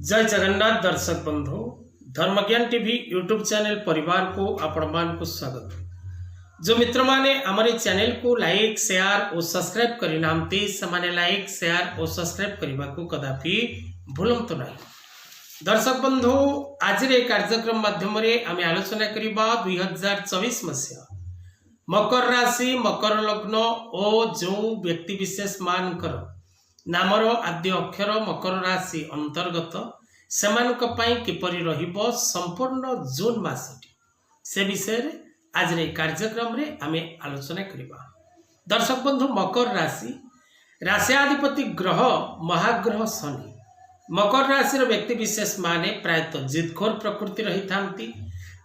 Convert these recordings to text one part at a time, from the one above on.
जय जगन्नाथ दर्शक बंधु धर्मज्ञान टीवी यूट्यूब चैनल परिवार को आपण मान को स्वागत। जो मित्र माने हमारे चैनल को लाइक शेयर और सब्सक्राइब करि नामते समाने लाइक शेयर और सब्सक्राइब करबा को कदापि भूलंतु नहीं। दर्शक बंधु आज रे कार्यक्रम माध्यम रे आमे आलोचना करिबा 2024 मसिया मकर राशि मकर लग्न और जो व्यक्ति विशेष मानकर नामर आद्य अक्षर मकर राशि अंतर्गत सेमानक पई किपरि रहिबो संपूर्ण जून मासटी से विषय रे आज रे कार्यक्रम रे आमे आलोचना करिबा। दर्शक बंधु मकर राशि राशियाधिपति ग्रह महाग्रह शनि मकर राशि रो व्यक्ति विशेष माने प्रायतः जिदखोर प्रकृति रही थांती,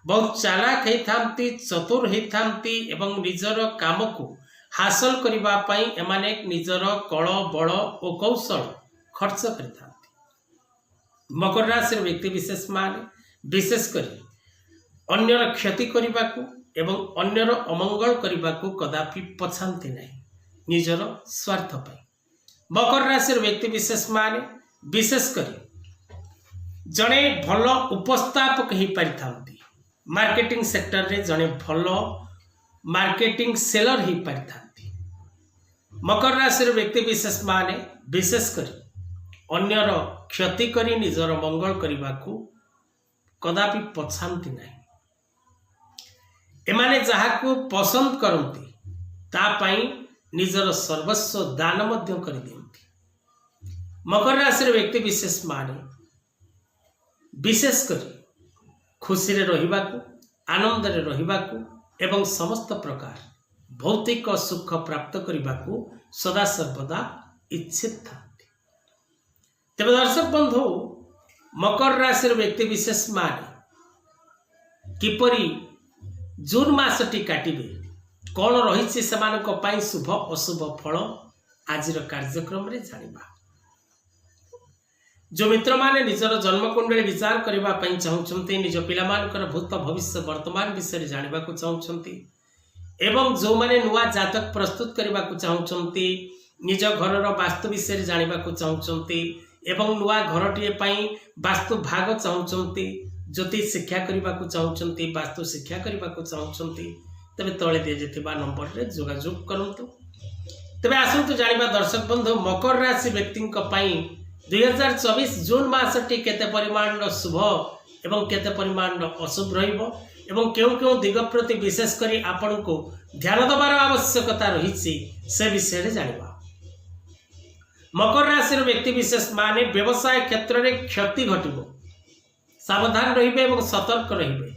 बहुत चालाक होई थांती, चतुर होई थांती एवं निजर काम को हासिल करबा पई एमाने निजर कल बल और कौशल खर्च करता। मकर राशि व्यक्ति विशेष माने विशेष करी अन्यर क्षति करबा को एवं अन्यर अमंगल करबा को कदापि पछांती नहीं निजर स्वार्थ पई। मकर राशि व्यक्ति विशेष माने विशेष करी जने भल उपस्थापक ही पारिथांती, मार्केटिंग सेक्टर रे जने भल मार्केटिंग सेलर ही पारिथांती। मकर राशि व्यक्ति विशेष माने विशेष करी अन्यर क्षति करी निजर मंगल करबा को कदापि पछांती नहीं। एमाने जहा को पसंद करती ता पई निजर सर्वस्व दान मध्य कर दियंती। मकर राशि व्यक्ति विशेष माने विशेष करी खुशी रे रहिबा को आनंद रे रहिबा को एवं समस्त प्रकार भौतिक सुख प्राप्त करने को सदा सर्वदा इच्छित था। तेज दर्शक बंधु मकर राशि व्यक्ति विशेष माने किपरि जून मासटी काटिबे कौन रही से शुभ अशुभ फल आज कार्यक्रम रे जानिबा। जो मित्र माने निजर जन्मकुंडली विचार करने चाहते निज पिलामानकर भूत भविष्य वर्तमान विषय जानवा चाहते एवं जो माने नुआ जातक प्रस्तुत करने को चाहते निज घर वास्तु विषय जानवा चाहते एवं नुआ घरटीए वास्तु भाग चाहते ज्योतिष शिक्षा करने को चाहते वास्तु शिक्षा करने को चाहते तेरे तले दि नंबर रे जोगाजोग करंतु। तेरे आसतु जानिबा दर्शक बंधु मकर राशि व्यक्ति 2024 जून मासटी केते परिमाण शुभ एवं केते परिमाण अशुभ रहिबो एवं केउ केउ दिग प्रति विशेष करी आपण को ध्यान दबार आवश्यकता रही से विषय रे जानिबा। मकर राशि व्यक्ति विशेष माने व्यवसाय क्षेत्र रे क्षति घटिबो, सावधान रहिबे एवं सतर्क रहिबे।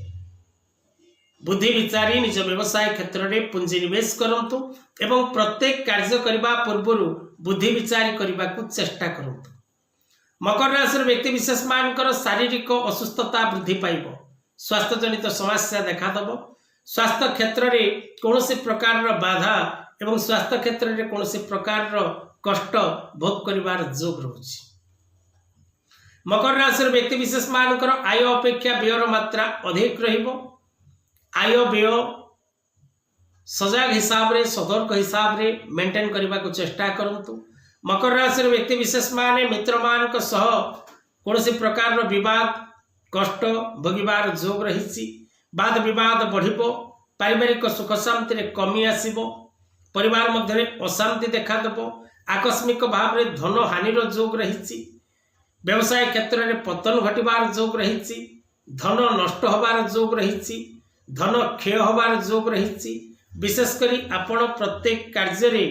बुद्धि विचारी निज व्यवसाय क्षेत्र रे पूंजी निवेश करंतु एवं प्रत्येक कार्य करबा पूर्व बुद्धि विचारी करबा को चेष्टा करंतु। मकर राशि व्यक्ति विशेष मानकर शारीरिक असुस्थता वृद्धि पाइब, स्वास्थ्य जनित समस्या देखादब, स्वास्थ्य क्षेत्र में कौन से प्रकार बाधा एवं स्वास्थ्य क्षेत्र में कौन से प्रकार कष्ट भोग करिवार जोग रहुछि। मकर राशि व्यक्ति विशेष मानकर आय अपेक्षा व्ययर मात्रा अधिक रहिबो। आय व्यय सजाग हिसाब रे सतर्क हिसाब रे मेंटेन करबा को चेष्टा करंतु। मकर राशि व्यक्ति विशेष माने मित्र मान सह कौन से प्रकार विवाद कष्ट भोगिबार जोग रही। वाद विवाद बढ़िबो, पारिवारिक सुख शांति रे कमी आसीबो, परिवार मध्य अशांति देखादेबो, आकस्मिक भाव रे धन हानिर जोग रही। व्यवसाय क्षेत्र में पतन घटबार जोग रही, धन नष्ट होबार जोग रही, धन क्षय होबार जोग रही। विशेषकर आपण प्रत्येक कार्य रे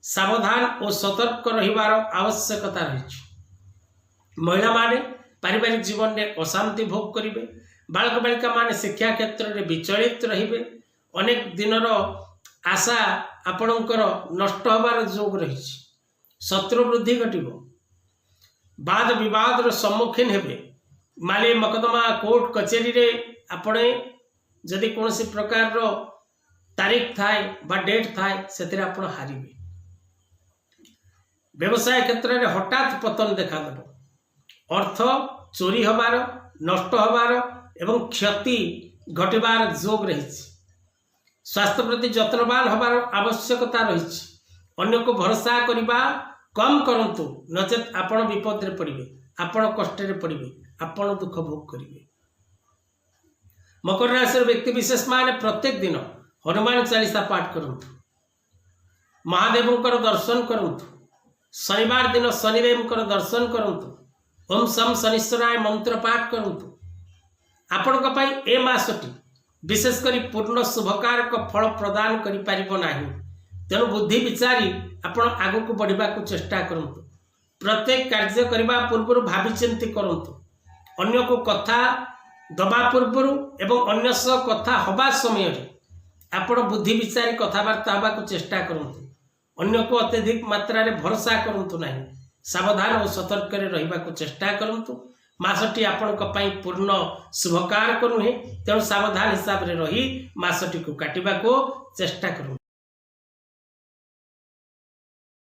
सावधान और सतर्क रहिबार आवश्यकता रही। महिला माने पारिवारिक जीवन में अशांति भोग करिवे, बालक बालिका माने शिक्षा क्षेत्र में विचलित रहिबे, अनेक दिनर आशा आपणकर नष्ट होबार जोग रही। शत्रु वृद्धि घटिबो, वाद विवाद रो सम्मुखीन हेबे, माले मकदमा कोर्ट कचेरी रे आपणे जदि कौन से प्रकार रो तारीख थाए बा डेट थाए सेतिरे आपण हारिबे। व्यवसाय क्षेत्र में हठात पतन देखादेव, अर्थ चोरी हबार नष्ट हबार एवं क्षति घटबार जोग रही। स्वास्थ्य प्रति जत्नवान हबार आवश्यकता रही। अन्य को भरोसा करबा कम करंतु नचेत आपण विपद रे पड़िबे। आपण कष्ट पड़े, आपण दुख भोग करेंगे। मकर राशि व्यक्ति विशेष मान प्रत्येक दिन हनुमान चालीसा पाठ करंतु, महादेवंकर दर्शन करंतु, शनिवार दिन शनिदेवंकर दर्शन करंतु, ओम सम शनिश्चराय मंत्र पाठ करंतु। आपणक पई ए मासटी विशेष करी पूर्ण शुभकारक फल प्रदान करि परिबो नाही, तेणु बुद्धि विचारी आपण आगु को बढ़िबा को चेष्टा करंतु। प्रत्येक कार्य करबा पूर्व भावी चिंती करंतु, अन्य को कथा दबा पूर्व एवं अन्य सह कथा हवा समय आपण बुद्धि विचारी कथबार्ता हवा को चेष्टा करंतु। अन्य को अत्यधिक मात्रा रे भरोसा करंतु नाही, सावधान और सतर्क रहिबा को चेष्टा करंतु। मासटी आपणक पई पूर्ण शुभकारक नुहे, तेणु सावधान हिसाब रे रही मासटी को काटिबा को चेष्टा करंतु।